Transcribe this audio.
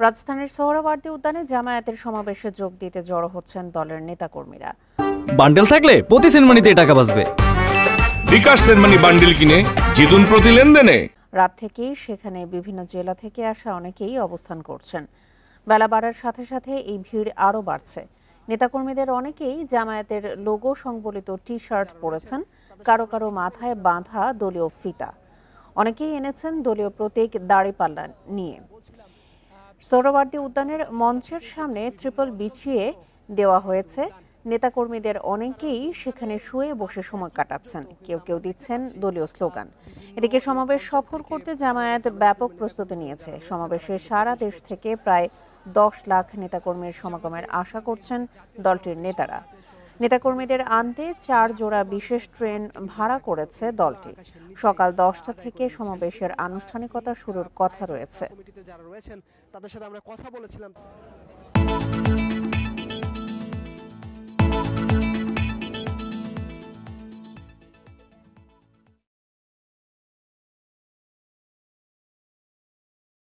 রাজধানীর সোহরাওয়ার্দী উদ্যানে জামায়াতের সমাবেশে যোগ দিতে জড়ো হচ্ছেন দলের নেতাকর্মীরা। বান্ডেল থাকলে প্রতি সেনমানিতে টাকা বাঁচবে। বিকাশ সেনমানি বান্ডেল কিনে জিতুন প্রতি লেনদেনে। রাত থেকেই সেখানে বিভিন্ন জেলা থেকে আসা অনেকেই অবস্থান করছেন। বেলা বাড়ার সাথে সাথে এই ভিড় আরও বাড়ছে। নেতাকর্মীদের অনেকেই জামায়াতের লোগো সংবলিত টি শার্ট পরেছেন, কারো কারো মাথায় বাঁধা দলীয় ফিতা। অনেকেই এনেছেন দলীয় প্রতীক দাঁড়িপাল্লা নিয়ে। সোহরাওয়ার্দী উদ্যানের মঞ্চের সামনে ত্রিপল বিছিয়ে দেওয়া হয়েছে। নেতাকর্মীদের অনেকেই সেখানে শুয়ে বসে সময় কাটাচ্ছেন, কেউ কেউ দিচ্ছেন দলীয় স্লোগান। এদিকে সমাবেশ সফল করতে জামায়াত ব্যাপক প্রস্তুতি নিয়েছে। সমাবেশে সারা দেশ থেকে প্রায় 10 লাখ নেতাকর্মীর সমাগমের আশা করছেন দলটির নেতারা। নেতাকর্মীদের আনতে 4 জোড়া বিশেষ ট্রেন ভাড়া করেছে দলটি। সকাল 10টা থেকে সমাবেশের আনুষ্ঠানিকতা শুরুর কথা রয়েছে।